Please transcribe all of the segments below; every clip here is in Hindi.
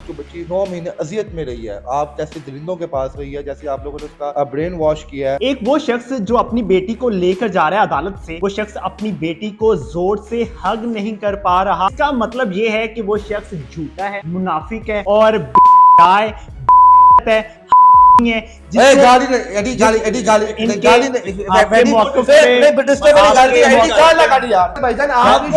जो बच्ची 9 महीने अजियत में रही है, आप जैसे दरिंदों के पास रही है, जैसे आप लोगों ने उसका ब्रेन वॉश किया है। एक वो शख्स जो अपनी बेटी को लेकर जा रहा है अदालत से, वो शख्स अपनी बेटी को जोर से हग नहीं कर पा रहा। इसका मतलब ये है कि वो शख्स झूठा है, मुनाफिक है और है गाली ने एडी गाली एडी गाली गाली ने आपके मौक़िफ़ पे नहीं डिस्टर्ब नहीं गाली एडी गाल लगा दी यार भाईजान आपकी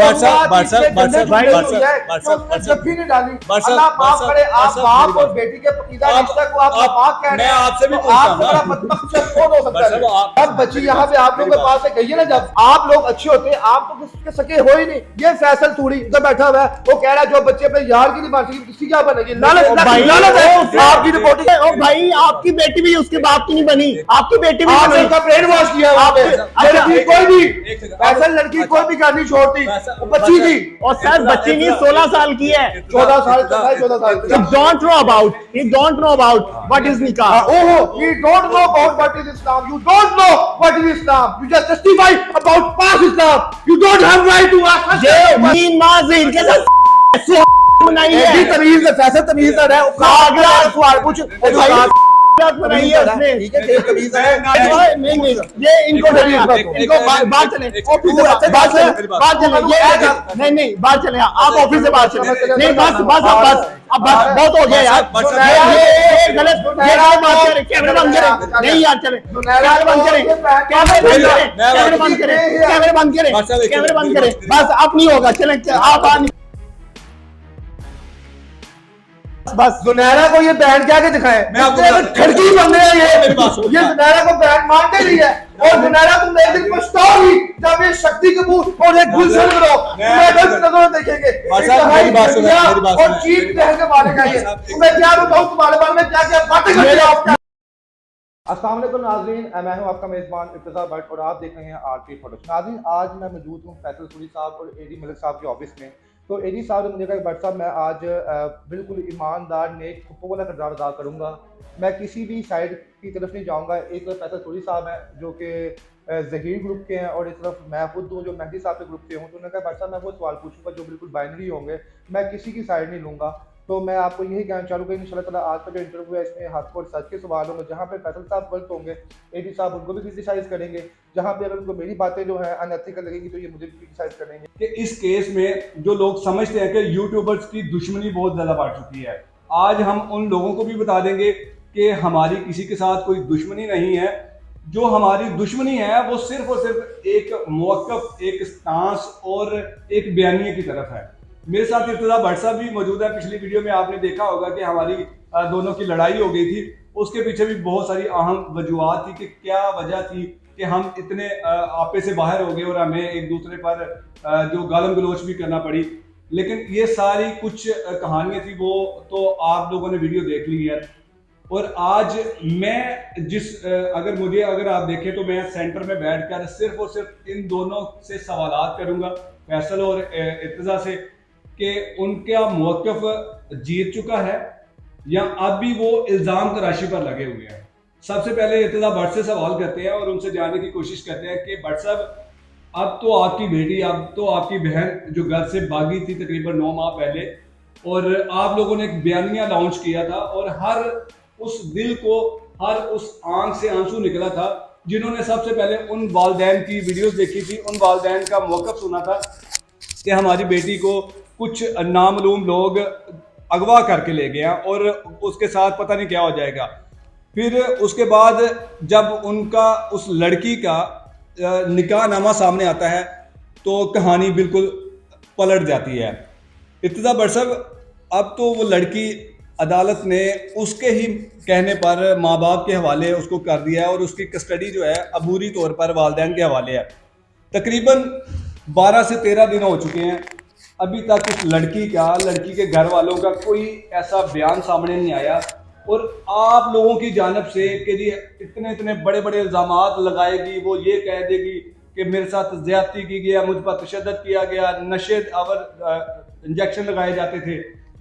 जब भी नहीं डाली अल्लाह माफ करे। आप बाप और बेटी के पकीदा रिश्ते को आप नापाक कह रहे हैं। मैं आपसे भी आप बड़ा बदमस्त कौन हो सकता है? अब बच्ची यहाँ पे आप लोगों के पास से गई है ना, जब आप लोग अच्छे होते हैं आप तो किसके सके हो ही नहीं। ये फैसल थोड़ी इधर बैठा हुआ है, वो कह रहा है जो बच्चे अपने यार की नहीं मान सकी किसी क्या बनेगी। लालच है आपकी रिपोर्टिंग है। और भाई आपकी बेटी भी उसके बाप की नहीं बनी, आपकी बेटी भी आपने उनका ब्रेन वॉश किया वहां पे। लड़की कोई भी ऐसा लड़की कोई भी करनी छोड़ती, बच्ची थी और सर बच्ची नहीं 16 साल की है, 14 साल 14 साल। he don't know about what is nikah. You don't know about what is Islam. You don't know what is Islam. You just testify about past Islam. You don't have right to ask. ये मीन माजी इनके साथ बनाई है, तमीज है, फैसल तमीज़दार है। अगला सवाल पूछ बनाई है उसने। ठीक है तमीज है। नहीं ये इनको बात चले ऑफिस से बात चले ये नहीं बात चले आप ऑफिस से बात चले नहीं बस अब बहुत हो गया यार। ये गलत बात करें, कैमरे बंद करें। नहीं यार चले कैमरे बंद करें, कैमरे बंद करें बस अब नहीं होगा। चले आप बस जुनैरा को ये बैंड क्या के दिखाए, खिड़की बन रही है ये जुनैरा को बैंड मारते रही है। और जुनैरा तुम एक दिन पछताओगी जब ये शक्ति कपूर और एक गुलशन करो देखेंगे और चीट कह के मारेगा ये। मैं क्या बताऊं तुम्हारे बारे में क्या क्या बातें करते हो आप। अस्सलाम वालेकुम नाज़रीन, मैं हूं आपका मेज़बान इर्तिज़ा भट्ट और आप देख रहे हैं आरटी प्रोडक्शन। नाज़रीन आज मैं मौजूद हूं फैसल सूरी साहब और एडी मलिक साहब के ऑफिस में। तो एडी साहब ने मुझे कहा भट्ट साहब मैं आज बिल्कुल ईमानदार नेक खुप्पो वाला किरदार अदा करूँगा, मैं किसी भी साइड की तरफ नहीं जाऊँगा। एक तरफ फैसल सूरी साहब हैं जो कि ज़हीर ग्रुप के हैं और इस तरफ मैं खुद हूँ जो मेहदी साहब के ग्रुप से हूँ। तो उन्होंने कहा भट्ट साहब मैं वो सवाल पूछूंगा जो बिल्कुल बाइनरी होंगे, मैं किसी की साइड नहीं लूँगा। तो मैं आपको यही कहना चाहूँगा इंशाल्लाह ताला आज का जो इंटरव्यू है इसमें हक और सच के सवाल होंगे। जहाँ पे फैसल साहब गलत होंगे एडी साहब उनको भी क्रिटिसाइज करेंगे, जहाँ पे अगर उनको मेरी बातें जो है अनएथिकल लगेगी तो ये मुझे भी क्रिटिसाइज करेंगे। कि इस केस में जो लोग समझते हैं कि यूट्यूबर्स की दुश्मनी बहुत ज़्यादा बढ़ चुकी है, आज हम उन लोगों को भी बता देंगे कि हमारी किसी के साथ कोई दुश्मनी नहीं है। जो हमारी दुश्मनी है वो सिर्फ और सिर्फ एक मौक़िफ़, एक स्टांस और एक बयानिए की तरफ है। मेरे साथ इर्तिज़ा भट्ट साहब भी मौजूद है। पिछली वीडियो में आपने देखा होगा कि हमारी दोनों की लड़ाई हो गई थी, उसके पीछे भी बहुत सारी अहम वजूहात थी कि क्या वजह थी कि हम इतने आपे से बाहर हो गए और हमें एक दूसरे पर जो गालम गलोच भी करना पड़ी। लेकिन ये सारी कुछ कहानियाँ थी वो तो आप लोगों ने वीडियो देख ली है। और आज मैं अगर आप देखें तो मैं सेंटर में बैठकर सिर्फ और सिर्फ इन दोनों से सवालात करूँगा, फैसल और इर्तिज़ा से, कि उनका मौक़िफ़ जीत चुका है या अब भी वो इल्ज़ाम तराशी पर लगे हुए हैं। सबसे पहले इर्तिज़ा भट्ट से सवाल करते हैं और उनसे जानने की कोशिश करते हैं कि भट्ट साहब अब तो आपकी बेटी, अब तो आपकी बहन जो घर से भागी थी तकरीबन 9 माह पहले, और आप लोगों ने एक बयानिया लॉन्च किया था और हर उस दिल को, हर उस आंख से आंसू निकला था जिन्होंने सबसे पहले उन वालदैन की वीडियोस देखी थी, उन वालदैन का मौक़िफ़ सुना था कि हमारी बेटी को कुछ नामालूम लोग अगवा करके ले गए और उसके साथ पता नहीं क्या हो जाएगा। फिर उसके बाद जब उनका उस लड़की का निकाहनामा सामने आता है तो कहानी बिल्कुल पलट जाती है। इर्तिज़ा भट्ट साहब अब तो वो लड़की अदालत ने उसके ही कहने पर माँ बाप के हवाले उसको कर दिया है और उसकी कस्टडी जो है अबूरी तौर पर वालिदैन के हवाले है। तकरीबन 12 से 13 दिन हो चुके हैं, अभी तक इस लड़की के घर वालों का कोई ऐसा बयान सामने नहीं आया। और आप लोगों की जानिब से कि जी इतने बड़े बड़े इल्ज़ामात लगाएगी, वो ये कह देगी कि मेरे साथ ज़्यादती की गया, मुझ पर तशद्दुद किया गया, नशे और इंजेक्शन लगाए जाते थे,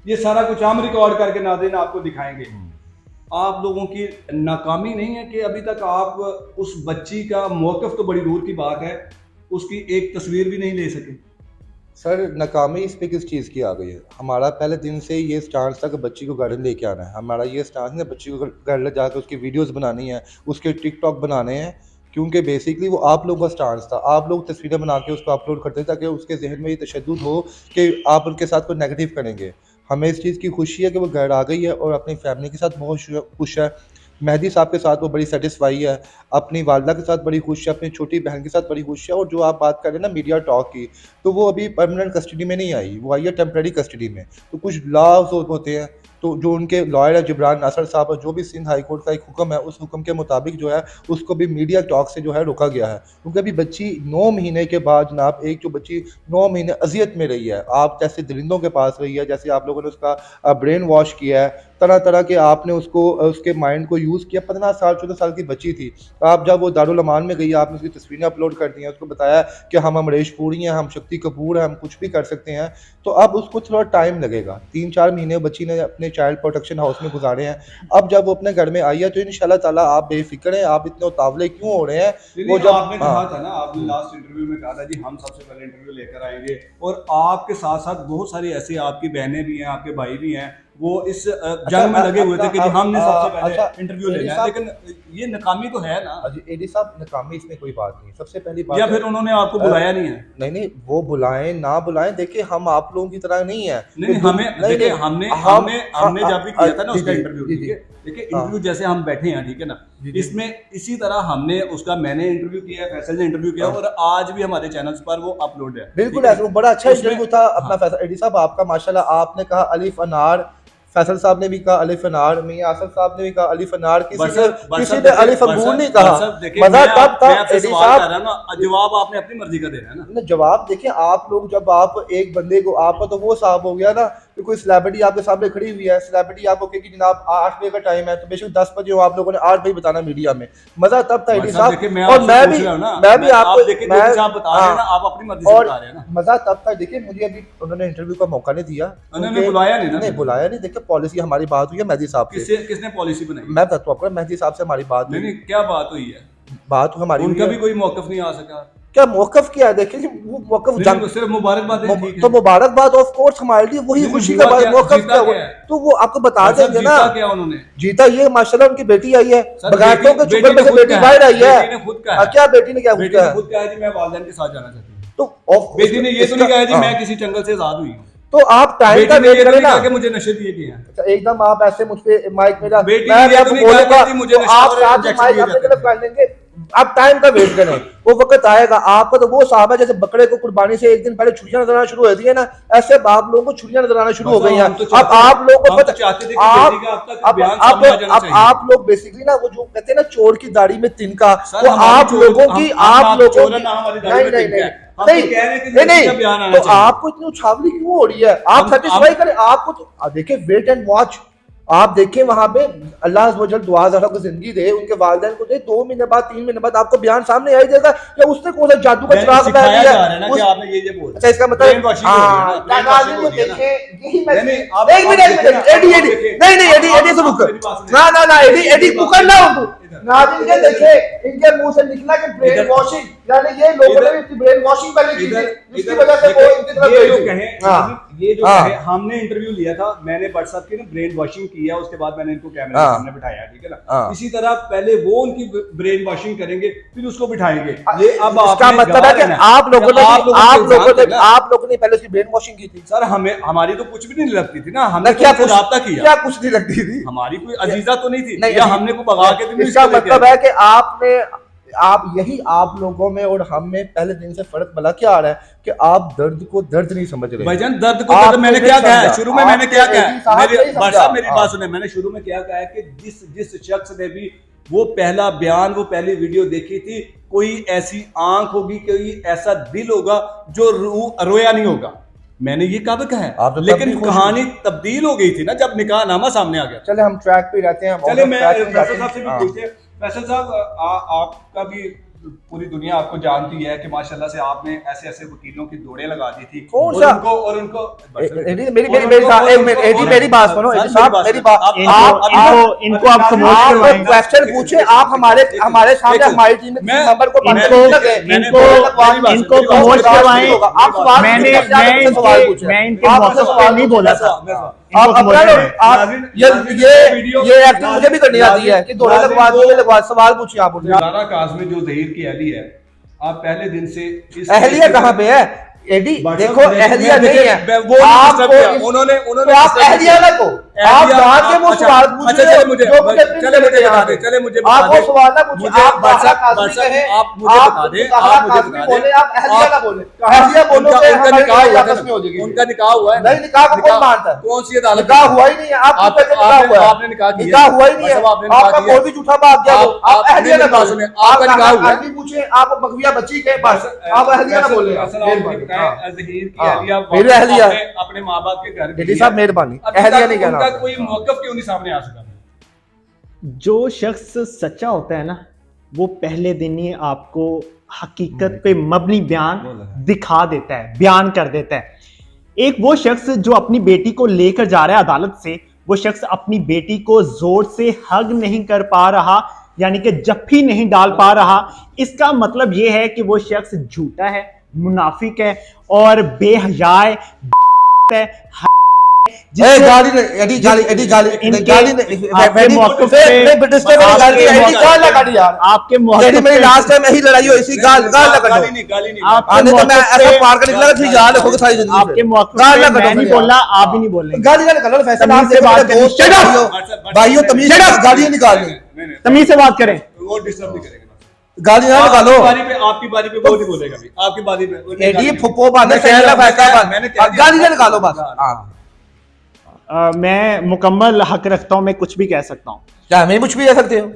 ये सारा कुछ हम रिकॉर्ड करके नाज़रीन आपको दिखाएंगे। आप लोगों की नाकामी नहीं है कि अभी तक आप उस बच्ची का मौक़िफ़ तो बड़ी दूर की बात है, उसकी एक तस्वीर भी नहीं ले सके। सर नाकामी इस पे किस चीज़ की आ गई है? हमारा पहले दिन से ये स्टांस था कि बच्ची को गार्डन लेके आना है। हमारा ये स्टांस है बच्ची को घर ले जाकर उसकी वीडियोस बनानी है, उसके टिकटॉक बनाने हैं, क्योंकि बेसिकली वो आप लोगों का स्टांस था। आप लोग तस्वीरें बना के उसको अपलोड करते थे ताकि उसके जहन में ये तशद्दुद हो कि आप उनके साथ कोई नेगेटिव करेंगे। हमें इस चीज़ की खुशी है कि वो घर आ गई है और अपनी फैमिली के साथ बहुत खुश है। मेहदी साहब के साथ वो बड़ी सेटिस्फाई है, अपनी वालदा के साथ बड़ी खुश है, अपनी छोटी बहन के साथ बड़ी खुश है। और जो आप बात कर रहे हैं ना मीडिया टॉक की, तो वो अभी परमानेंट कस्टडी में नहीं आई, वो आई है टेम्प्रेरी कस्टडी में। तो कुछ लॉज होते हैं, तो जो उनके लॉयर है जिब्रान नासर साहब, और जो भी सिंध हाई कोर्ट का एक हुक्म है, उस हुक्म के मुताबिक जो है उसको भी मीडिया टॉक से जो है रोका गया है। क्योंकि अभी बच्ची 9 महीने के बाद जनाब, एक जो बच्ची 9 महीने अजियत में रही है, आप जैसे दरिंदों के पास रही है, जैसे आप लोगों ने उसका ब्रेन वॉश किया है, तरह तरह के आपने उसको उसके माइंड को यूज़ किया। 15 साल 14 साल की बच्ची थी, आप जब वो दारुल अमान में गई, आपने उसकी तस्वीरें अपलोड कर दी हैं, उसको बताया कि हम अमरीश पुरी हैं, हम शक्ति कपूर हैं, हम कुछ भी कर सकते हैं। तो अब उसको थोड़ा टाइम लगेगा, 3-4 महीने बच्ची ने अपने चाइल्ड प्रोटेक्शन हाउस में गुजारे हैं। अब जब वो अपने घर में आई है तो इंशाल्लाह ताला आप बेफिक्र हैं, आप इतने उतावले क्यों हो रहे हैं? वो जब आपने कहा था ना, आपने लास्ट इंटरव्यू में कहा था जी हम सबसे पहले इंटरव्यू लेकर आएंगे, और आपके साथ साथ बहुत सारी ऐसी आपकी बहनें भी हैं, आपके भाई भी हैं, वो इस जंग में लगे हुए थे कि जी हमने सबसे पहले इंटरव्यू लेना है, लेकिन ये नाकामी तो है ना। एडी साहब, नाकामी इसमें कोई बात नहीं। सबसे पहली बात, या फिर उन्होंने आपको बुलाया नहीं है? नहीं, वो बुलाएं ना बुलाएं, देखिए हम आप लोगों की तरह नहीं है। नहीं, हमें देखिए, हमने जब भी किया था ना उसका इंटरव्यू, ठीक है, देखिए इंटरव्यू जैसे हम बैठे हैं, ठीक है ना, इसमें इसी तरह हमने उसका, मैंने इंटरव्यू किया, फैसल ने इंटरव्यू किया, और आज भी हमारे चैनल्स पर वो अपलोड है। बिल्कुल ऐसा, बड़ा अच्छा इंटरव्यू था अपना फैसल। एडी साहब आपका माशाल्लाह, आपने कहा अलिफ अनार, फैसल साहब ने भी कहा अलिफ अनार, मियां आसिफ साहब ने भी कहा अलिफ अनार, किसी ने अलिफ अंगूर नहीं कहा। मजा तब था एडी साहब, जवाब आपने अपनी मर्जी का देना है ना। जवाब देखिए, आप लोग जब आप एक बंदे को, आपका तो वो साहब हो गया ना कि कोई सेलिब्रिटी आपके सामने खड़ी हुई है, सेलिब्रिटी आपको कहेगी जनाब 8 बजे का टाइम है, तो बेशक 10 बजे हो, आप लोगों ने 8 बजे बताना मीडिया में। मजा तब था एडी साहब, और मैं भी आपको मजा तब था। देखिए मुझे अभी उन्होंने इंटरव्यू का मौका नहीं दिया, उन्होंने बुलाया नहीं। देखिए पॉलिसी हमारी बात हुई है मेहदी साहब से। किसने पॉलिसी बनाई? मैं बताता हूँ, मेहदी साहब से हमारी बात हुई। क्या बात हुई है? बात हमारी, उनका भी कोई मौकफ नहीं आ सका। क्या मौकफ क्या है? देखिए वो मौकफ सिर्फ मुबारकबाद है, तो मुबारकबाद ऑफ कोर्स हमारे लिए वही खुशी का बात। मौकफ क्या हुआ तो वो आपको बता देंगे ना। क्या उन्होंने जीता? ये माशाल्लाह उनकी बेटी आई है, बगातों के चुगल में से बेटी बाहर आई है। क्या बेटी ने क्या खुद कहा जी मैं वालिदैन के साथ जाना चाहती हूँ? तो बेटी ने ये तो नहीं कहा जी मैं किसी जंगल से आजाद हुई हूँ। तो आप टाइम का वेट करें ना, मुझे नशे दिए गए हैं एकदम। आप ऐसे मुझ पे माइक मेरा, बेटी मैं ये तो नहीं कहा कि मुझे आप साथ माइक अपने तरफ कर लेंगे। आप टाइम का वेट करें, वो वक्त आएगा। आपका तो वो साहब है जैसे बकरे को कुर्बानी से एक दिन पहले छुरियां नजर आना शुरू होती है ना, ऐसे आप लोगों को छुरियां नजर आना शुरू हो गई हैं। अब आप लोग को आप लोग बेसिकली ना, वो जो कहते हैं ना चोर की दाढ़ी में तिनका, वो आप लोगों की, आप लोगों की नहीं, तो आपको इतनी उछावली क्यों हो रही है? आप सेटिस्फाई करें। आपको तो देखिए, वेट एंड वॉच, आप देखें वहां पे अल्लाह वजल दुआ ज़रा को जिंदगी दे, उनके वालिदैन को दे, 2 महीने बाद 3 महीने बाद आपको बयान सामने आई देगा या उसने कौन सा जादू का चिराग लगा दिया है। अच्छा, इसका मतलब एडी से रुक ना एडी पकड़ना हो नाज़रीन के देखे, इनके मुंह से निकला कि ब्रेन वॉशिंग, यानी ये लोगों ने इतनी ब्रेन वॉशिंग पहले की थी, जिसकी वजह से वो इनकी तरफ ये जो है, हमने इंटरव्यू लिया था, मैंने व्हाट्सएप की ना ब्रेन वॉशिंग किया, उसके बाद मैंने इनको कैमरे के सामने बिठाया, ठीक है ना। इसी तरह पहले वो उनकी ब्रेन वॉशिंग करेंगे, फिर उसको बिठाएंगे। ये अब इसका मतलब है कि आप लोगों ने पहले उसकी ब्रेन वॉशिंग की थी। सर हमारी तो कुछ भी नहीं लगती थी ना, हमने क्या राब्ता किया? क्या कुछ नहीं लगती थी? हमारी कोई अजीजा तो नहीं थी, या हमने को भगा के। इसका मतलब है कि आप लोगों में और हम में पहले दिन से फर्क भला क्या आ रहा है कि आप दर्द को दर्द नहीं समझ रहे। भाईजान दर्द को दर्द मैंने क्या कहा है शुरू में? मैंने क्या कहा है? मेरी बात सुने, मैंने शुरू में क्या कहा है कि जिस शख्स ने भी वो पहला बयान, वो पहली वीडियो देखी थी, कोई ऐसी आंख होगी, कोई ऐसा दिल होगा जो रोया नहीं होगा। मैंने ये कब कहा है, तो लेकिन कहानी तब्दील हो गई थी ना जब निकाह नामा सामने आ गया। चले हम ट्रैक पे रहते हैं। चले मैं फैसल साहब से भी पूछते हैं। फैसल साहब आपका भी पूरी दुनिया आपको जानती है कि माशाल्लाह से आपने ऐसे ऐसे वकीलों की दौड़े लगा दी थी कौन और सा? उनको मेरी बात सुनो एडी साहब, मेरी बात इनको आप प्रमोट करवाएं। क्वेश्चन पूछे आप हमारे सामने हमारी टीम के मेंबर को इनको प्रमोट करवाएं। आप सवाल मैं इनके मौके पे नहीं बोला था। ये एक्टिंग मुझे भी करनी आती है कि दोनों लगवा सवाल पूछिए आप मुझे। लारा काज़मी जो ज़हीर की अहली है, आप पहले दिन से अहलिया कहाँ पे है एडी? देखो अहलिया नहीं है, वो आपको उन्होंने तो आप अहलिया ना को आप जान के वो सवाल पूछ रहे हो, मुझे जो बता दे आप वो सवाल ना पूछिए, आप बादशाह काज़मी कहे, आप मुझे बता दे, आप मुझे बता दे, बोले, आप अहलिया ना बोले, अहलिया बोलोगे उनका निकाह हुआ आपस में हो जाएगी। उनका निकाह हुआ है, नहीं निकाह को कौन मानता है? कौन सी अदालत? निकाह हुआ ही नहीं है, आपने निकाह किया, निकाह हुआ ही नहीं है, आपका कोई भी झूठा बात क्या हो, आप अहलिया ना बोले, आपका निकाह हुआ है, पूछे आप बकविया बच्ची के पास, आप अहलिया ना बोले, अपने माँ बाप के घर एडी साहब मेहरबानी, अहलिया नहीं कहना। उनका कोई मौकफ क्यों नहीं सामने आ सका? जो शख्स सच्चा होता है ना, वो पहले दिन ही आपको हकीकत पे मबनी बयान दिखा देता है, बयान कर देता है। एक वो शख्स जो अपनी बेटी को लेकर जा रहा है अदालत से, वो शख्स अपनी बेटी को जोर से हग नहीं कर पा रहा, यानी कि जफ्फी नहीं डाल पा रहा, इसका मतलब ये है कि वो शख्स झूठा है, मुनाफिक है और बेहयाए है। गाली एडी गाली एडी गाली गाली आपके मौके मेरी लास्ट टाइम यही लड़ाई हुई इसी गाल गाल लगा गाली नहीं आने तो मैं ऐसा पार कर निकला कि याद रखोगे सारी जिंदगी आपके मौके पे मैं नहीं बोला, आप भी नहीं बोल रहे। गाली गाली करो फैसल आप से बात करो भाइयों तमीज से गाली निकाल तमीज से बात करें, वो डिस्टर्ब नहीं करेंगे। गाली ना निकालो, आपकी बारी पे वो नहीं बोलेगा भी, आपकी बारी पे एडी फुप्पो बांधे फैसला फैसला गाली ना निकालो बस। मैं मुकम्मल हक रखता हूं, मैं कुछ भी कह सकता हूं। क्या हमें कुछ भी कह सकते हो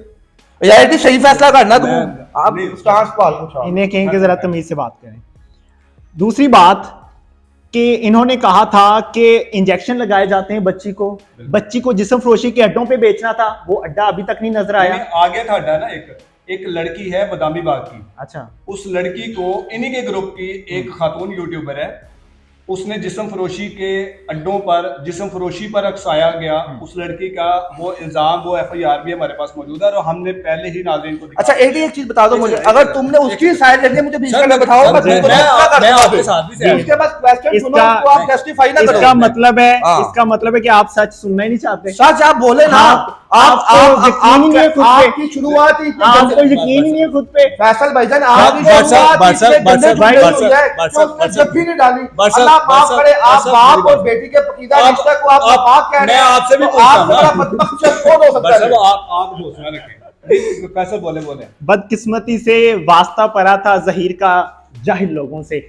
यार? एडी सही फैसला करना तुम, आप स्टांस पाल पूछो, इन्हें कहें कि जरा तमीज से बात करें। दूसरी बात कि इन्होंने कहा था कि इंजेक्शन लगाए जाते हैं बच्ची को जिस्म फरोशी के अड्डों पे बेचना था, वो अड्डा अभी तक नहीं नजर आया। आ गया था अड्डा ना, एक लड़की है बदामी बाग की, अच्छा, उस लड़की को इन्हीं के ग्रुप की एक खातून यूट्यूबर है, उसने जिस्म फरोशी के अड्डों पर जिस्म फरोशी पर अक्साया गया, उस लड़की का वो इल्जाम, वो FIR भी हमारे पास मौजूद है और हमने पहले ही नाज़रीन को दिखाया। अच्छा एडी एक चीज बता दो मुझे, अगर तुमने उसकी साइड लेनी है मुझे बीच में बताओ, मैं आपके साथ भी सहमत इसके बाद क्वेश्चन सुनो, उसको आप जस्टिफाई ना करो। इसका मतलब है कि आप सच सुनना ही नहीं चाहते। सच आप बोले ना, आपकी शुरुआत ही आपको यकीन नहीं है खुद पे। फैसल भाईजान आपकी जब भी नहीं डाली, माफ करे, आप बाप और बेटी के पकीदा रिश्ते को आप नापाक कह रहे हैं। मैं आपसे भी कैसे बोले बदकिस्मती से वास्ता पड़ा था ज़हीर का जाहिल लोगों से।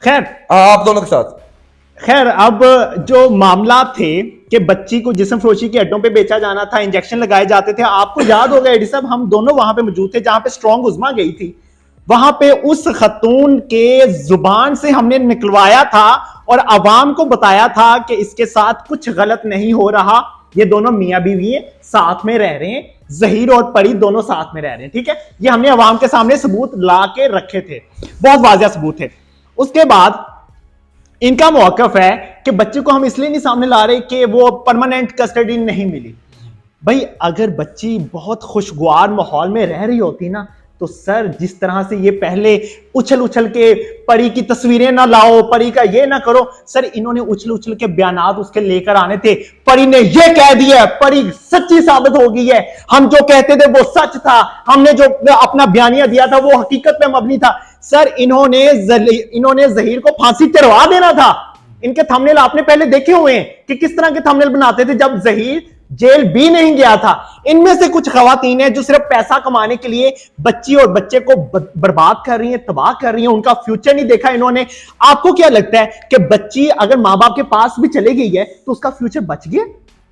खैर आप दोनों के साथ अब जो मामला थे कि बच्ची को जिस्म फरोशी के अड्डों पे बेचा जाना था, इंजेक्शन लगाए जाते थे, आपको याद होगा एडी साहब, हम दोनों वहां पे मौजूद थे जहां पे स्ट्रॉन्ग उज़मा गई थी। वहां पे उस खतून के जुबान से हमने निकलवाया था और अवाम को बताया था कि इसके साथ कुछ गलत नहीं हो रहा, ये दोनों मियां बीवी हैं, साथ में रह रहे हैं, ज़हीर और परी दोनों साथ में रह रहे हैं, ठीक है। ये हमने अवाम के सामने सबूत ला के रखे थे, बहुत वाज़ेह सबूत थे। उसके बाद इनका मौकफ है कि बच्चे को हम इसलिए नहीं सामने ला रहे कि वो परमानेंट कस्टडी नहीं मिली। भाई अगर बच्ची बहुत खुशगवार माहौल में रह रही होती ना, तो सर जिस तरह से ये पहले उछल उछल के परी की तस्वीरें ना लाओ, परी का ये ना करो, सर इन्होंने उछल उछल के बयानात उसके लेकर आने थे। परी ने ये कह दिया, परी सच्ची साबित हो गई है, हम जो कहते थे वो सच था, हमने जो अपना बयानिया दिया था वो हकीकत पे मबनी था। सर इन्होंने ज़हीर को फांसी चढ़वा देना था। इनके थंबनेल आपने पहले देखे हुए हैं कि किस तरह के थंबनेल बनाते थे जब ज़हीर जेल भी नहीं गया था। इनमें से कुछ खवातीन हैं जो सिर्फ पैसा कमाने के लिए बच्ची और बच्चे को बर्बाद कर रही हैं, तबाह कर रही हैं, उनका फ्यूचर नहीं देखा इन्होंने। आपको क्या लगता है कि बच्ची अगर माँ बाप के पास भी चली गई है तो उसका फ्यूचर बच गया?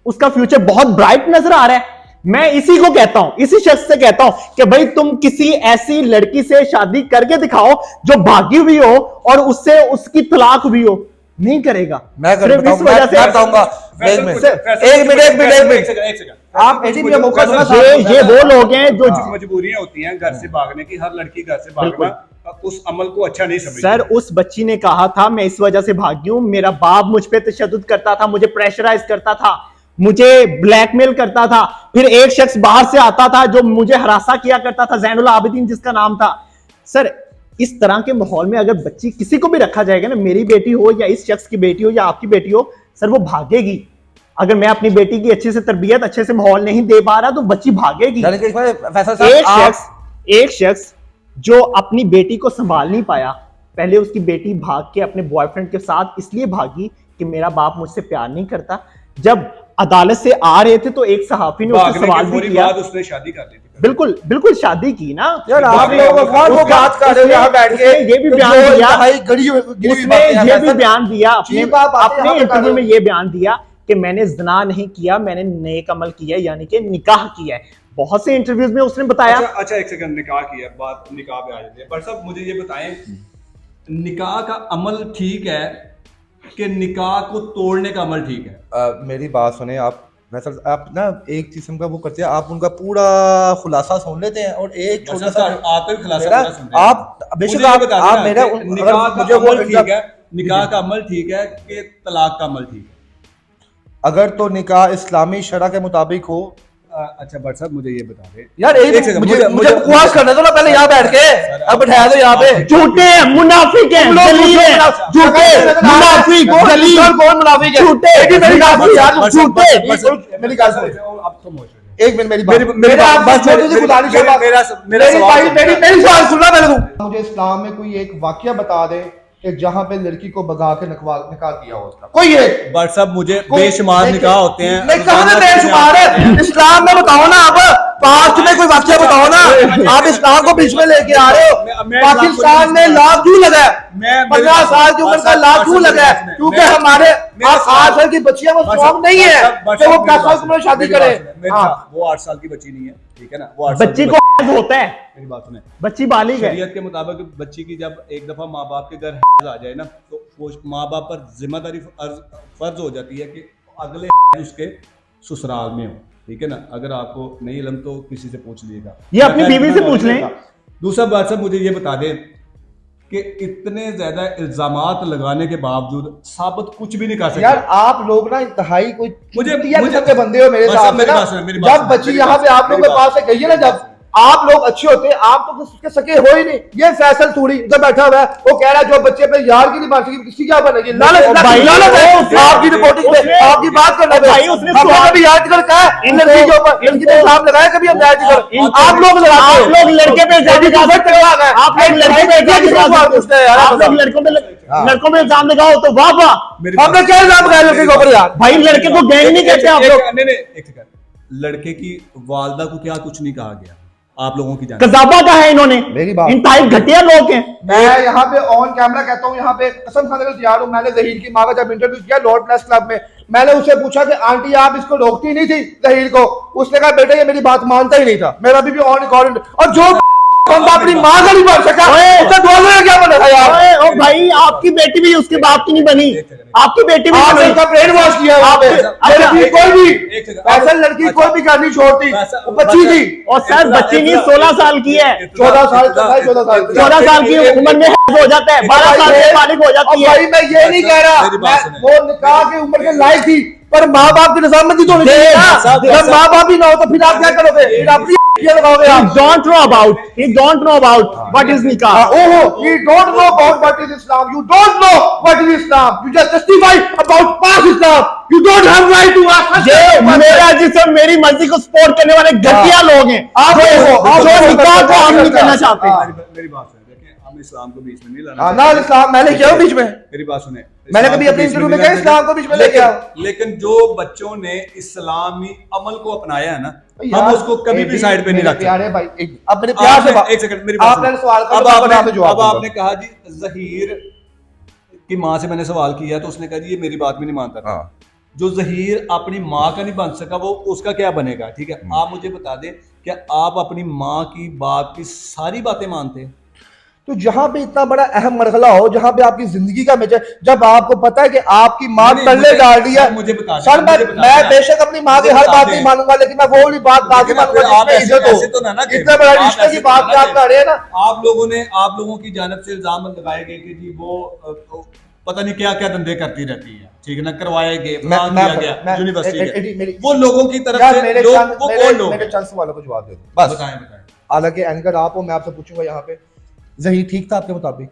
उसका फ्यूचर बहुत ब्राइट नजर आ रहा है। मैं इसी को कहता हूं, इसी शख्स से कहता हूं कि भाई तुम किसी ऐसी लड़की से शादी करके दिखाओ जो भागी हुई हो और उससे उसकी तलाक हुई हो, नहीं करेगा। मैं सिर्फ इस बताऊंगा, वजह से मैं बताऊंगा। फैसल एक कुछ- मिनट एक सेकंड। आप ऐसी भी मौका दो ना ये वो लोग हैं जो कुछ मजबूरियां होती हैं घर से भागने की, हर लड़की घर से भागना उस अमल को अच्छा नहीं समझती। सर उस बच्ची ने कहा था मैं इस वजह से भागी हूं, मेरा बाप मुझ पे तशद्दुद करता था, मुझे प्रेशराइज करता था, मुझे ब्लैकमेल करता था, फिर एक शख्स बाहर से आता था जो मुझे हरासा किया करता था, जैनुल आबिदीन जिसका नाम था। सर इस तरह के माहौल में अगर बच्ची किसी को भी रखा जाएगा ना, मेरी बेटी हो या इस शख्स की बेटी हो या आपकी बेटी हो, सर वो भागेगी। अगर मैं अपनी बेटी की अच्छे से तरबियत, अच्छे से माहौल नहीं दे पा रहा तो बच्ची भागेगी। यानी कि इसमें फैसल साहब एक शख्स जो अपनी बेटी को संभाल नहीं पाया, पहले उसकी बेटी भाग के अपने बॉयफ्रेंड के साथ इसलिए भागी कि मेरा बाप मुझसे प्यार नहीं करता। जब अदालत से आ रहे थे तो एक सहाफी ने उससे सवाल भी किया। उसने शादी कर ली थी। बिल्कुल बिल्कुल शादी की ना यार आप लोग अखबार को बात कर रहे हो यहाँ बैठ के, ये भी बयान दिया, उसने उसने ये भी बयान दिया अपने चीप आप आते अपने यहाँ पे इंटरव्यू कर में ये बयान दिया कि मैंने ज़िना नहीं किया, मैंने नेक अमल किया है, यानी कि निकाह किया है। बहुत से इंटरव्यूज में उसने बताया। अच्छा एक सेकंड, निकाह किया, बात निकाह पे आ जाती है। पर साहब मुझे ये बताएं, निकाह का अमल ठीक है कि निकाह को तोड़ने का अमल ठीक है? मेरी बात सुने आप फैसल, आप ना एक किस्म का वो करते हैं, आप उनका पूरा खुलासा सुन लेते हैं और एक छोटा सा आप भी खुलासा सुनते हैं। आप बेशक आप मेरा निकाह का अमल ठीक है, निकाह का अमल ठीक है कि तलाक का अमल ठीक है? अगर तो निकाह इस्लामी शरा के मुताबिक हो। अच्छा बट साहब मुझे ये बता दे यार एक सेकंड, मुझे बकवास करने दो ना पहले यहाँ बैठ के, अब बैठा दो यहाँ पे। झूठे हैं, मुनाफिक हैं, जलील हैं, झूठे, मुनाफिक, जलील, कौन मुनाफिक है? झूठे, मेरी बात सुन यार, झूठे। मेरी बात सुन, अब तुम हो एक मिनट मेरी मेरी बात बात बस तुझे गुजारिश है, मेरा मेरी सवाल भाई सुन। मेरी सवाल सुनना पहले तू। मुझे इस्लाम में कोई एक वाकया बता दे कि जहाँ पे लड़की को भगा के निकाह किया हो उसका, कोई एक। बट साहब मुझे बेशुमार निकाह होते हैं। नहीं कहाँ में बेशुमार है? इस्लाम में बताओ ना, आप पास्ट में कोई वाकया बताओ ना। आप इस्लाम को बीच में लेके आ रहे हो। पाकिस्तान में लॉ क्यों लगा है? 15 साल की उम्र का लॉ क्यों लगा है? क्योंकि हमारे 8 साल की बच्चियां वो स्ट्रॉन्ग नहीं है कि वो 10 साल की उम्र में शादी करे। वो 8 साल की बच्ची नहीं है, ठीक है ना? वो 8 बच्ची को हैज होता है, मेरी बात सुने, बच्ची बालिग है। शरीयत के मुताबिक बच्ची की जब एक दफा माँ बाप के घर हैज आ जाए ना, तो वो माँ बाप पर जिम्मेदारी फर्ज हो जाती है कि अगले उसके ससुराल में हो, ठीक है ना? अगर आपको नहीं इल्म तो किसी से पूछ लीजिएगा, ये अपनी बीवी से पूछ लें। दूसरा बात साहब मुझे ये बता दें कि इतने ज्यादा इल्जामात लगाने के बावजूद साबित कुछ भी नहीं कर सकते। यार आप लोग ना इंतहाई कोई मुझे के बंदे हो मेरे साथ में ना। जब बच्ची यहाँ पे आप लोगों के पास से गई है ना, जब आप लोग अच्छे होते हैं, आप तो उसके सके हो ही नहीं। ये फैसल थोड़ी इधर बैठा हुआ है, वो कह रहा है जो बच्चे अपने यार की नहीं बन सकी किसकी क्या बनेगी? आपकी रिपोर्टिंग पे, आपकी बात करने पे हमने कभी यार जिक्र कहा है? इन लड़की के ऊपर लड़की पे इल्जाम लगाया कभी? हम यार जिक्र आप लोग लगाते हो। आप लोग लड़के पे इल्जाम लगा सकते हो, आप लोग लड़के पे इल्जाम लगा सकते हो, आप लोग लड़कों पे इल्जाम लगाओ तो वाह वाह। हमने क्या इल्जाम लगाया लड़के के ऊपर यार? भाई लड़के को गैंग नहीं कहते आप लोग। नहीं एक सेकंड, लड़के की वालदा को क्या कुछ नहीं कहा गया? आप लोगों की जान कजाबा का है इन्होंने, मेरी बात, इंतहाई घटिया लोग हैं। मैं यहाँ पे ऑन कैमरा कहता हूँ, यहाँ पे कसम खाने को तैयार हूँ। मैंने जहीर की माँ का जब इंटरव्यू किया लॉर्ड प्लस क्लब में, मैंने उससे पूछा कि आंटी आप इसको रोकती नहीं थी जहीर को? उसने कहा बेटा ये मेरी बात मानता ही नहीं था। मेरा भी ऑन रिकॉर्ड। और जो बंदा अपनी माँ का नहीं बन सका उससे बोलने का क्या बना था यार? ओ भाई आपकी बेटी भी उसके बाप की नहीं बनी, आपकी बेटी भी आपने उसका ब्रेन वॉश किया वहाँ पे। लड़की कोई भी ऐसा लड़की कोई भी करनी छोड़ती, वो बच्ची थी। और सर बच्ची नहीं 16 साल की है, 14 साल 14 साल की उम्र में हो जाता है, 12 साल से बालिग हो जाती है। भाई मैं ये नहीं कह रहा वो निकाह की उम्र के लायक थी, पर माँ बाप की रजामंदी तो होनी चाहिए ना। जब माँ बाप ही ना हो तो फिर आप क्या करोगे? फिर अपनी लगाओगे आप। He don't know about what is nikah. You don't know about what is Islam. You don't know what is Islam. You just testify about past Islam. You don't have right to ask. ये मेरा जिस्म मेरी मर्जी को सपोर्ट करने वाले घटिया लोग हैं, आप जो निकाह को हम नहीं करना चाहते। मेरी बात सुने, देखिए हम इस्लाम को बीच में नहीं लाना। ना इस्लाम मैं लेके आऊं बीच में? मेरी बात सुने, मैंने कभी अपने इंटरव्यू में कहा इस्लाम को बीच में लेके आओ। लेकिन जो बच्चों ने इस्लामी अमल को अपनाया है ना, हम उसको कभी भी साइड पे नहीं रखते। प्यारे भाई अब मेरे प्यार से एक सेकंड मेरी बात आपने सवाल का अब आपने कहा जी जहीर की माँ से मैंने सवाल किया तो उसने कहा जी ये मेरी बात भी नहीं मानता था। जो जहीर अपनी माँ का नहीं बन सका वो उसका क्या बनेगा? ठीक है, आप मुझे बता दें क्या आप अपनी माँ की बाप की सारी बातें मानते हैं? तो जहां पे इतना बड़ा अहम मरहला हो, जहां पे आपकी जिंदगी का मैच है, जब आपको पता है कि आपकी माँ तल्ले डाल रही है, मुझे बता सर मैं बेशक अपनी माँ की हर बात नहीं मानूंगा, लेकिन मैं वो वाली बात बाकी मानूंगा इतना बड़ा रिश्ते की बात आप कर रहे हैं ना। आप लोगों की जानब से इल्जाम लगाए गए कि जी वो पता नहीं क्या क्या धंधे करती रहती है, ठीक है ना, करवाए गए यूनिवर्सिटी, वो लोगों की तरफ से मेरे चंद सवालों को जवाब दे दो बस। बताएं। हालांकि एंकर आप हो, मैं आपसे पूछूंगा यहाँ पे ज़ही ठीक था आपके मुताबिक?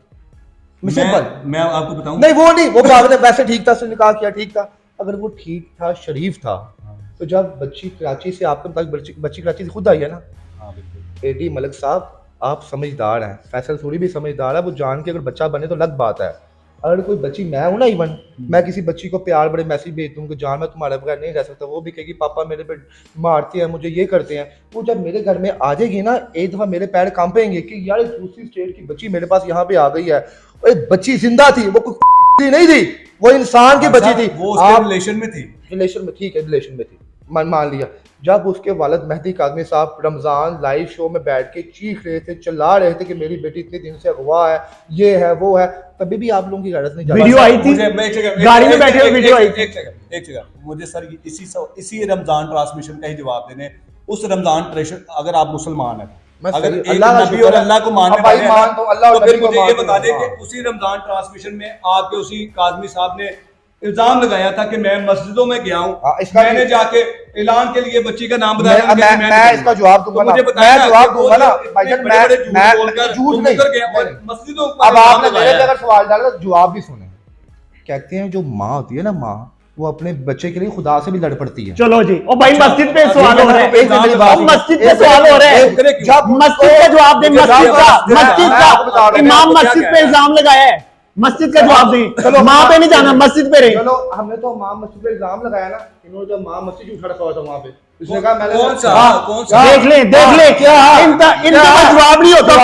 मैं आपको बताऊं, नहीं वो नहीं, वो आपने वैसे ठीक था, उसने निकाह किया ठीक था, अगर वो ठीक था, शरीफ था, तो जब बच्ची कराची से आपके मुताबिक बच्ची कराची से खुद आई है ना। एडी मलिक साहब आप समझदार हैं, फैसल थोड़ी भी समझदार है, वो जान के अगर बच्चा बने तो अलग बात है। अगर कोई बच्ची, मैं हूं ना, इवन मैं किसी बच्ची को प्यार बड़े मैसेज भेज दूं कि जान मैं तुम्हारे बगैर नहीं रह सकता, वो भी कहेगी पापा मेरे पे मारते हैं, मुझे ये करते हैं, वो जब मेरे घर में आ जाएगी ना, एक दफा मेरे पैर कांपेंगे कि यार दूसरी स्टेट की बच्ची मेरे पास यहाँ पे आ गई है। एक बच्ची जिंदा थी, वो कोई नहीं थी, वो इंसान की बच्ची थी, वो उसके रिलेशन में थी, रिलेशन में, ठीक है रिलेशन में थी, मान लिया। जब उसके वालिद मेहदी काज़मी साहब रमजान लाइव शो में बैठ के चीख रहे थे, चिल्ला रहे थे कि मेरी बेटी इतने दिन से अगवा है, ये है वो है, तभी भी आप लोगों की गैरत नहीं। वीडियो आई थी, गाड़ी में बैठे हुए वीडियो आई थी। एक जगह मुझे सर इसी रमजान ट्रांसमिशन का ही जवाब देने, उस रमजान ट्रेशन, अगर आप मुसलमान हैं, अगर एक नबी और अल्लाह को मानने वाले हैं तो फिर मुझे ये बता दें कि उसी रमजान ट्रांसमिशन में आपके उसी काज़मी साहब ने इल्जाम लगाया था कि मैं मस्जिदों में गया हूँ, मैंने जाके ऐलान के लिए बच्ची का नाम बताया, मैं इसका जवाब दूंगा, मुझे बताया जवाब दूंगा ना भाईजान, मैं झूठ नहीं, मस्जिदों। अब आपने मेरे पे अगर सवाल डाला तो जवाब भी सुने। कहते हैं जो माँ होती है ना, माँ वो अपने बच्चे के लिए खुदा से भी लड़ पड़ती है। चलो जी, ओ भाई मस्जिद पे सवाल हो रहा है, मस्जिद पे सवाल हो रहा है, जब मस्जिद का जवाब दे, मस्जिद का इमाम मस्जिद पे इल्जाम लगाया है, मस्जिद का जवाब दें, चलो माँ पे नहीं जाना, मस्जिद पे रहे। चलो हमने तो माँ मस्जिद पे इल्जाम लगाया ना, इन्होंने जब माँ मस्जिद उठा रखा हुआ था वहाँ पे, उसने कहा मैंने कौन सा देख ले क्या इनका जवाब नहीं होता,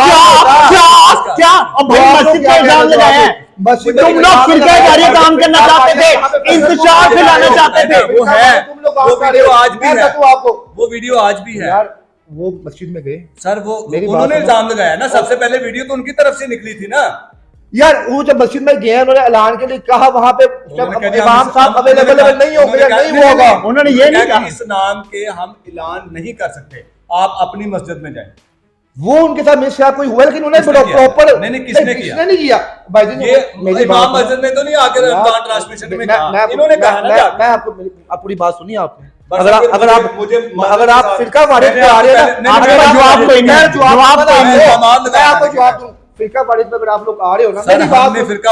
क्या अब भाई मस्जिद पे इल्जाम लगाया है, तुम लोग फिरकावारी काम करना चाहते थे, इंतजार फैलाना चाहते थे, वो है, वो वीडियो आज भी है, आपको वो वीडियो आज भी है यार। वो मस्जिद में गए सर, वो उन्होंने इल्जाम लगाया ना, सबसे पहले वीडियो तो उनकी तरफ से निकली थी ना यार। वो जब मस्जिद में गए, उन्होंने ऐलान के लिए कहा, वहां पे इमाम साहब अवेलेबल नहीं होंगे, नहीं होगा, उन्होंने ये नहीं कहा इस नाम के हम ऐलान नहीं कर सकते, आप अपनी मस्जिद में जाएं। वो उनके साथ मिसहैप कोई हुआ, लेकिन उन्होंने प्रॉपर नहीं किसने नहीं किया भाई जी। ये इमाम मस्जिद में तो नहीं आके रमजान ट्रांसमिशन में कहा, इन्होंने कहा ना। मैं आपको पूरी बात सुनी आपने, अगर आप फिरका वारिद पे आ रहे हैं ना, जवाब दूं फिरका वारिद पे अगर आप लोग आ रहे हो ना, मेरी बात में फिरका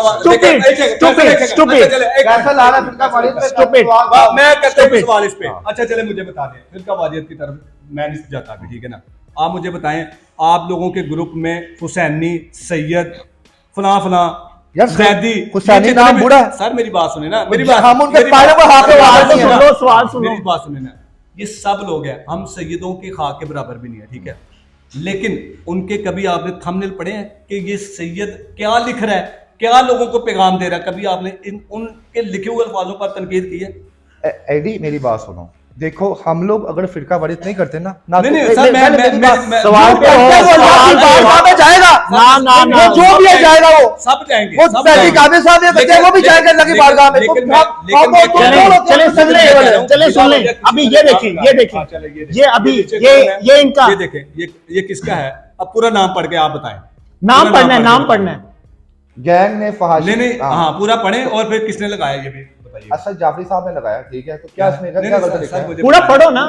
मैं करता हूं सवाल इस पे। अच्छा चले मुझे बता दें, फिरका वारियत की तरफ मैं नहीं जाता भी, ठीक है ना, आप मुझे बताएं, आप लोगों के ग्रुप में हुसैनी, सैयद, फला जैदी, हुसैनी नाम बुरा है सर, मेरी बात सुने ना, मेरी बात सुने ना, ये सब लोग हैं, हम सैयदों की खाक के बराबर भी नहीं है, ठीक है, लेकिन उनके कभी आपने थंबनेल पढ़े हैं कि ये सैयद क्या लिख रहा है, क्या लोगों को पैगाम दे रहा है? कभी आपने उनके लिखे हुए अल्फाजों पर तनकीद की है? एडी मेरी बात सुनो, देखो हम लोग अगर फिरका वारियत नहीं करते ना, नहीं सर, मैं सवाल पे जाएगा ना जो भी जाएगा, वो सब जाएंगे, वो भी जाएगा अल्लाह की बारगाह में। चले सुन ले, अभी ये देखें, ये अभी ये इनका, ये देखें, ये किसका है, अब पूरा नाम पढ़ के आप बताएं, नाम पढ़ना है। गैंग ने फहाशी, नहीं हाँ पूरा पढ़ें, और फिर किसने लगाया ये भी बताइए। असद जाफरी साहब ने लगाया, ठीक है, तो क्या इसमें क्या गलत लिखा है? पूरा पढ़ो ना।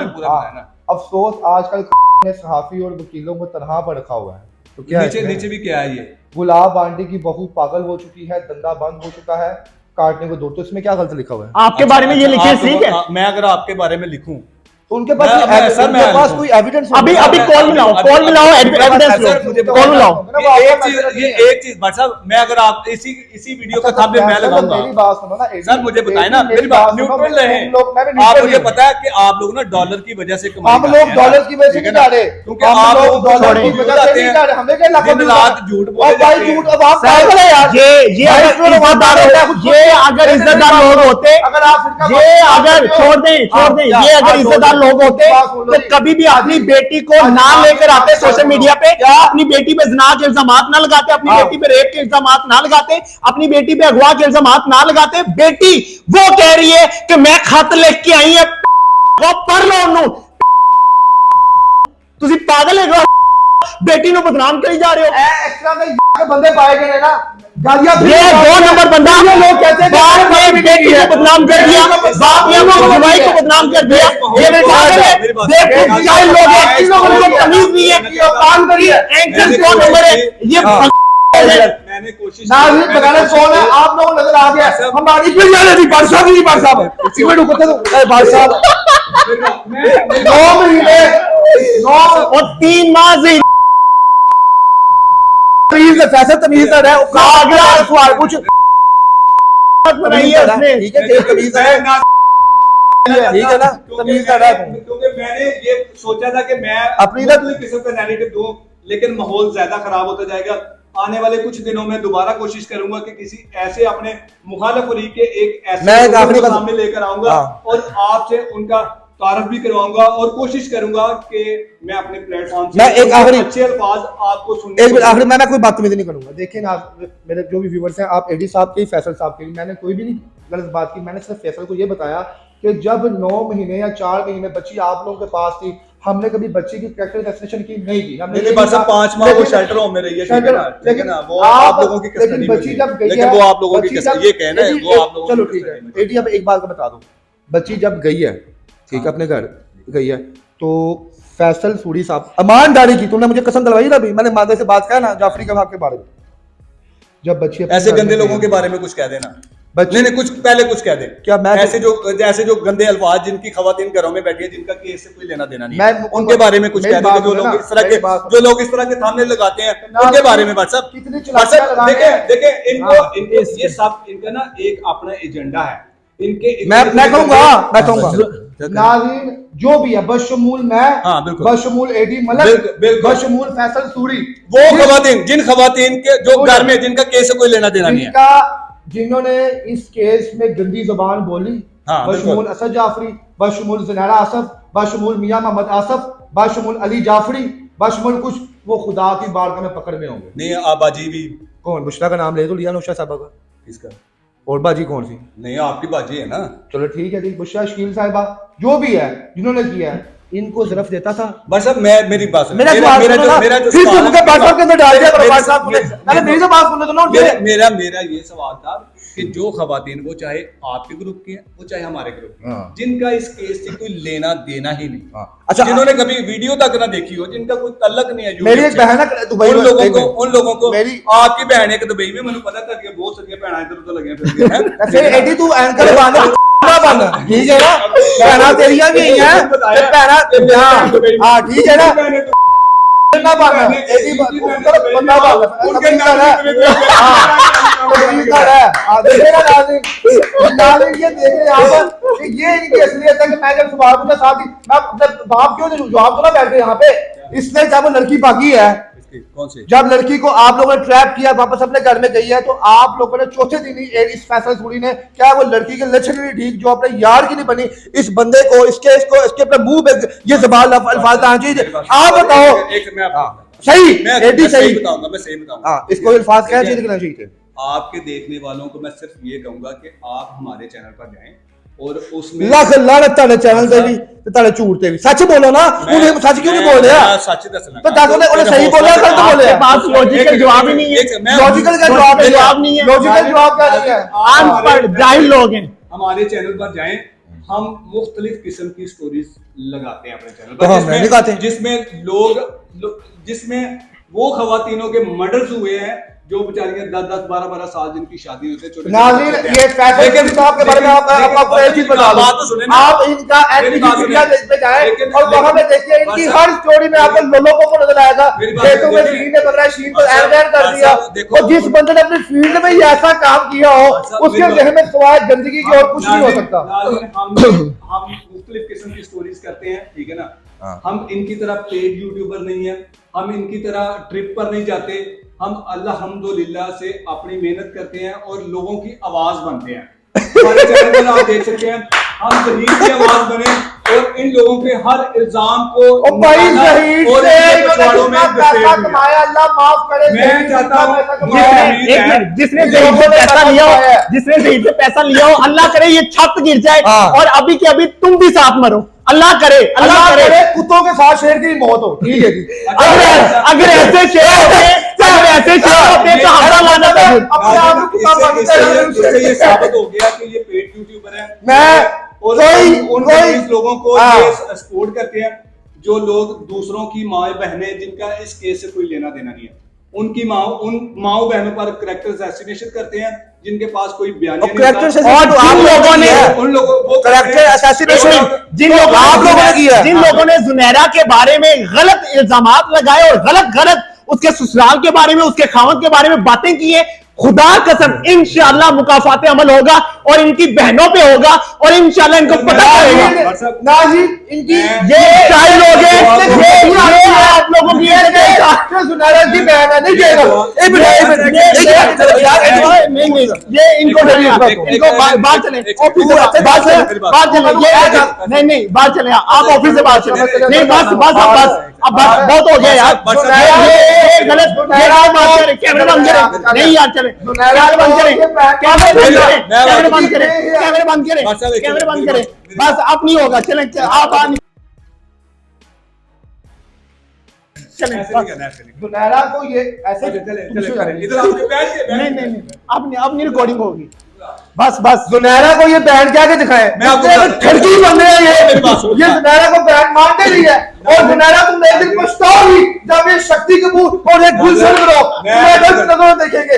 अफसोस आजकल ने सहाफी और वकीलों को तनहा पर रखा हुआ है, तो क्या नीचे भी क्या है, ये गुलाब आंटी की बहू पागल हो चुकी है, धंधा बंद हो चुका है, काटने को दो, तो इसमें क्या गलत लिखा हुआ है? आपके बारे में ये लिखे, ठीक है, मैं अगर आपके बारे में लिखूं तो उनके पास कोई एविडेंस, अभी कॉल मिलाओ, एविडेंस लो, कॉल मिलाओ। एक चीज भाई साहब, मैं अगर आप इसी वीडियो का थंबनेल मैं लगाऊंगा, मेरी बात सुनो ना सर, मुझे बताएं ना, मेरी बात न्यूट्रल रहें। आप मुझे पता है कि आप लोग ना डॉलर की वजह से कमाई, हम लोग डॉलर की वजह से नहीं जा रहे, क्योंकि आप लोग डॉलर की वजह से नहीं जा रहे, हमें क्या लगा रात झूठ बोल भाई, झूठ। अब आप यार, ये अगर इज्जतदार लोग होते, अगर आप ये अगर छोड़ दें, ये अगर इज्जतदार लोग होते तो कभी भी अपनी बेटी को ना लेकर आते सोशल मीडिया पे, अपनी बेटी पे ज़िना के इल्जाम ना लगाते, अपनी बेटी पे रेप के इल्जाम ना लगाते, अपनी बेटी पे अगवा के इल्जाम ना लगाते। बेटी वो कह रही है कि मैं खत लिख के आई है, वो पढ़ लो उन्होंने। तुसी पागल है, बेटी नु बदनाम करी जा रहे हो। एक्स्ट्रा के बंदे पाए गए हैं ना, गालियां ये 2 नंबर बंदा लोग कहते हैं बाप ने बेटी को बदनाम कर दिया, बाप ने जवाई को बदनाम कर दिया। ये पागल है, देखो क्या लोग हैं, इन लोगों को तमीज नहीं है, काम करिए। एंकर 2 नंबर है ये। मैंने कोशिश नाज़रीन बताना कौन है, आप लोगों को नजर आ गया। हमारी फिर जाने दी बादशाह की बादशाह है, इसी में रुको तो बादशाह 9 महीने 9 और 3 माह से तमीज फैसल तमीज है, अगला सवाल पूछ बनाई है उसने। ठीक है, तेरी तमीज है, ठीक है ना, तमीज है। क्योंकि मैंने ये सोचा था कि मैं अपनी किस्म का नैरेटिव दूं, लेकिन माहौल ज्यादा खराब होता जाएगा। आने वाले कुछ दिनों में दोबारा कोशिश करूंगा कि किसी ऐसे अपने मुखालिफ फरीक के एक ऐसे लोगों को सामने लेकर आऊंगा और आपसे उनका तारफ भी करवाऊंगा और कोशिश करूंगा कि मैं अपने प्लेटफॉर्म से मैं एक आखिरी अच्छे अल्फाज आपको सुनने एक मिनट आखिरी मैं कोई बदतमीजी नहीं करूंगा। देखिए ना, मेरे जो भी व्यूअर्स हैं, आप एडी साहब के, फैसल साहब के, मैंने कोई भी नहीं गलत बात की। मैंने सिर्फ फैसल को ये बताया कि जब 9 महीने या 4 महीने बच्ची आप लोगों के पास थी, हमने कभी बच्ची की कैरेक्टर असैसिनेशन की नहीं की। हमने नहीं, बस 5 माह वो शेल्टर होम में रही है, लेकिन ना वो आप लोगों की कस्टडी में, बच्ची जब गई लेकिन है, वो आप लोगों की कस्टडी, ये कहना है वो आप लोगों चलो की ठीक है। कस्टडी में। एडी अब एक बात को बता दो, बच्ची जब गई है, ठीक है, अपने घर गई है, तो फैसल सूरी साहब ईमानदारी की, तुमने मुझे कसम दिलवाई ना, अभी मैंने मादे से बात किया ना जाफरी के बाप के बारे में, जब बच्ची ऐसे गंदे लोगों के बारे में कुछ कह देना, बच्ची नहीं कुछ पहले कुछ कह दे। क्या मैं ऐसे जो गंदे अल्फाज जिनकी खवातीन घरों में बैठी है, जिनका केस से कोई लेना देना नहीं मैं है, उनके बारे में कुछ कह दे। जो लोग इस तरह के थामने लगाते हैं उनके बारे में बात साहब कितनी देखे इनको ये सब इनका ना एक अपना एजेंडा है इनके। मैं कहूंगा नाज़रीन जो भी है, बशमूल मैं, हाँ, बिल्कुल, बशमूल एडी मलक, बशमूल फैसल सूरी, वो खवातीन जिन खवातीन के जो घर में जिनका केस से कोई लेना देना नहीं है, जिन्होंने इस केस में गंदी जुबान बोली, हाँ, बशमूल असद जाफरी, बशमूल ज़नारा आसफ, बशमूल मियां मोहम्मद आसफ, बशमूल अली जाफरी, बशमूल कुछ, वो खुदा की बारगाह में पकड़ में होंगे। नहीं आबाजी भी कौन, बुशरा का नाम ले तो लिया नौशा साहबा का, किसका, और बाजी कौन सी? नहीं आपकी बाजी है ना। चलो ठीक है, बुशरा शकील साहिबा, जो भी है जिन्होंने किया है, इनको ज़रफ देता था। बस अब मैं मेरी बात मेरा जो फिर तुम के बात के अंदर डाल दिया करो, बात साहब ने पहले मेरी तो बात सुन लो तो ना। मेरा ये सवाल था कि जो खवातीन वो चाहे आपके ग्रुप की हैं, वो चाहे हमारे ग्रुप की, जिनका इस केस से कोई लेना देना ही नहीं, अच्छा, जिन्होंने कभी वीडियो तक ना देखी हो, जिनका कोई तल्लक नहीं है, मेरी एक बहन है दुबई में, उन लोगों को मेरी आपकी बहन है दुबई में, मैंने पता था कि बहुत सारी बहन इधर उधर लगे हैं। ऐसे एडी तू एंकर बन ठीक है ना, बहना तेरियां भी हैं, बहना हाँ ठीक है ना, ना बन एडी बंदा बन उनके नाम ये देख रहे यहाँ पर, ये इनकी असलियत है कि मैं जब सुबह को साथ ही बाप क्यों जवाब तो ना बैठ गए यहाँ पे, इसलिए जब वो लड़की भागी है, कौन सी, जब लड़की को आप लोगों ने ट्रैप किया, वापस अपने घर में गई है, तो आप लोगों ने चौथे दिन ही इस फैसल सूरी ने, क्या वो लड़की के लक्षण नहीं ठीक, जो अपने यार की नहीं बनी, इस बंदे को इसके अपने मुंह पे ये ज़बान अल्फाज आना चाहिए। आप बताओ सही, एडी सही बताऊंगा, मैं सही बताऊंगा, हाँ, इसको अल्फाज क्या चाहिए थे। आपके देखने वालों को मैं सिर्फ ये कहूंगा कि आप हमारे चैनल पर जाएं और उसमें लख लानत ताले चैनल ते भी ते ताले झूठ ते भी, सच बोलो ना, उन्हें सच क्यों नहीं बोल रहा, सच दसना तो ताकि उन्हें सही बोला, गलत बोले, पास लॉजिकल जवाब ही नहीं है, लॉजिकल का जवाब नहीं है, लॉजिकल जवाब क्या नहीं है, अनपढ़ जाहिल लोग हैं। हमारे चैनल पर जाएं, हम मुख्तलिफ किस्म की स्टोरीज लगाते हैं अपने चैनल तो पर, जिसमें वो खवातीनों के मर्डर्स हुए हैं, जो बेचारियां 10-10, 12-12 साल जिनकी शादी होते हैं। नाज़रीन ये फैसल साहब के बारे में आपको एक चीज बता दूं, आप इनका मीडिया पे जाएं और वहां पे देखिए, इनकी हर स्टोरी में आपको लोगों को नजर आएगा, खेतों में शीन ने पकड़ा, शीन को एयरबैन कर दिया, और जिस बंदे ने अपनी फील्ड में ही ऐसा काम किया हो, उसके जहन में सवाल गंदगी की और कुछ नहीं हो सकता। हम मुख्तलिफ किस्म की स्टोरीज करते हैं, ठीक है ना, हम इनकी तरह पेड यूट्यूबर नहीं है, हम इनकी तरह ट्रिप पर नहीं जाते, हम अल्हम्दुलिल्लाह से अपनी मेहनत करते हैं और लोगों की आवाज बनते हैं। हमारे चैनल पर आप देख सकते हैं, हम गरीब की आवाज बने और इन लोगों के हर इल्जाम को ओ भाई निकालना शहीद और से इनके इन्होंने पिछवाड़ों में जितना पैसा घसीट दिया। कमाया, अल्लाह माफ करे। मैं चाहता हूं एक मिनट, जिसने शहीद से पैसा लिया हो, जिसने शहीद से पैसा लिया हो, अल्लाह करे ये छत गिर जाए और अभी के अभी तुम भी साथ मरो। अल्लाह करे, अल्लाह करे कुत्तों के साथ शेर की मौत हो। ठीक है जी। अगर ऐसे शेर होते, अगर ऐसे शेर होते तो हमारा लाना था। अपने आप को कुत्ता मानते इससे ये साबित हो गया कि ये पेड यूट्यूबर है। मैं और उन लोगों को ये सपोर्ट करते हैं जो लोग दूसरों की माँ बहनें जिनका इस केस से कोई लेना देना नहीं है, उनकी माँ उन माओ बहनों पर करैक्टर असैसिनेशन करते हैं जिनके पास कोई बयान नहीं और जिन लोगों ने उन लोगों वो करैक्टर असैसिनेशन जिन लोगों आप लोगों ने किया, जिन लोगों ने जुनैरा के बारे में गलत इल्जामात लगाए और गलत उसके ससुराल के बारे में, उसके खावत के बारे में बातें की है, खुदा कसम इंशाअल्लाह मुकाफाते अमल होगा और इनकी बहनों पे होगा और इंशाअल्लाह इनको पता चलेगा। ना जी इनकी ये चाहे लोग हैं, ये आप लोगों की सुनहरा की बहन है। नहीं ये इनको बात चले ऑफिस से बात चले ये नहीं बात चले आप ऑफिस से बात चले नहीं बस अब बहुत हो गया यार ये गलत बात करें कैमरे बंद करें नहीं यार चले कैमरे बंद करें कैमरे बंद करें कैमरे बंद करें कैमरे बंद करें बस अब नहीं होगा चले आप चले सुनहरा को ये ऐसे नहीं अब नहीं रिकॉर्डिंग होगी बस सुनहरा को ये बैंड क्या के दिखाए। खिड़की बंद है ये सुनहरा को बैंड मारते नहीं है और सुनहरा तुम एक दिन पछताओगी जब ये शक्ति कपूर और एक गुलशन करो देखेंगे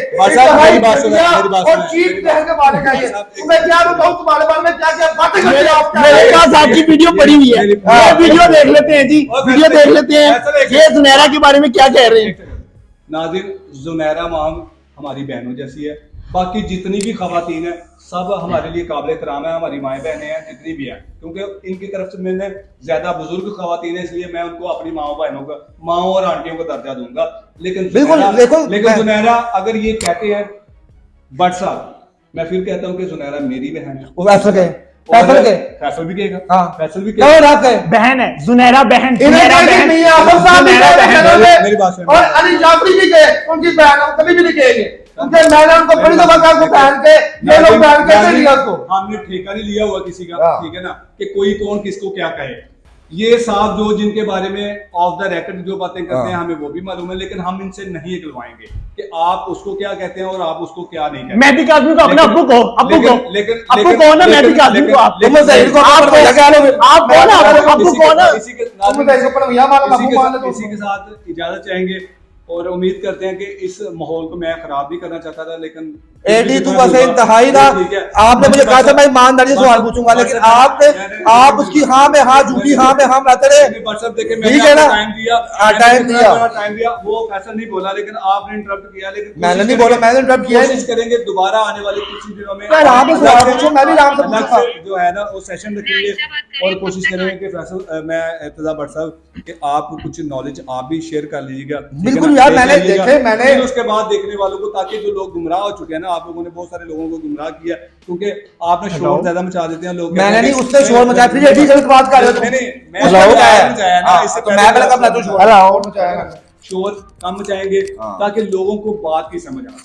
और चीट कहने के बारे का ये मैं क्या बताऊं तुम्हारे बारे में क्या क्या बातें मेरे पास आपकी वीडियो पड़ी हुई है वीडियो देख लेते हैं जी वीडियो देख लेते हैं ये सुनहरा के बारे में क्या कह रहे हैं। नाज़रीन जुनैरा माम हमारी बहनों जैसी है, बाकी जितनी भी खवातीन है सब हमारे लिए काबिल एहतराम है, हमारी माएँ बहनें हैं जितनी भी हैं, क्योंकि इनकी तरफ से मैंने ज्यादा बुजुर्ग खवातीन है इसलिए मैं उनको अपनी माओ बहनों का माओ और आंटियों का दर्जा दूंगा। लेकिन जुनैरा अगर ये कहते हैं बट साहब मैं फिर कहता हूँ कि जुनैरा मेरी बहन है। फैसल भी कहेगा फैसल भी बहन है जुनैरा बहन मेरी बात सुन और अली जाफरी भी कहे उनकी बहन हम कभी भी नहीं कहेंगे क्योंकि मैंने उनको बड़ी दफा कहा को बहन के ये लोग बहन कैसे लिया उसको। हमने ठेका नहीं लिया हुआ किसी का, ठीक है ना, कि कोई कौन किसको क्या कहे। ये साहब जो जिनके बारे में ऑफ द रिकॉर्ड जो बातें करते हैं हमें वो भी मालूम है, लेकिन हम इनसे नहीं निकलवाएंगे कि आप उसको क्या कहते हैं और आप उसको क्या नहीं कहते। मैं भी आदमी को अपना अब्बू को लेकिन अब्बू को ना मैं भी आदमी को आप कौन अब्बू कौन इसी के साथ इजाजत चाहेंगे और उम्मीद करते हैं कि इस माहौल को मैं खराब नहीं करना चाहता था, लेकिन एडी तू बस इंतहाई ना आपने मुझे कहा था मैं ईमानदारी से सवाल पूछूंगा लेकिन आप उसकी हाँ में हाँ झूठी हाँ में हाँ लाते रहे। ठीक है ना टाइम दिया वो फैसल नहीं बोला लेकिन आपने इंटरप्ट किया। लेकिन मैंने नहीं बोला, मैंने इंटरप्ट किया। कोशिश करेंगे दोबारा आने वाले कुछ ही दिनों में मैं भी राम से जो है ना वो सेशन रखेंगे और कोशिश करेंगे कि फैसल मैं इर्तज़ा भट्ट साहब कि आप कुछ नॉलेज आप भी शेयर कर लीजिएगा। बिल्कुल यार मैंने देखे मैंने उसके बाद देखने वालों को, ताकि जो लोग गुमराह हो चुके हैं ना, आप लोगों ने बहुत सारे लोगों को गुमराह किया क्योंकि आपने शोर ज्यादा मचा देते हैं लोग। मैंने नहीं उससे शोर मचाया, फिर ये भी गलत बात कर रहे हो। नहीं मैं मचाया ना, इससे मैं पहले कब ना तू शोर शोर कम मचाएंगे ताकि लोगों को बात की समझ आए।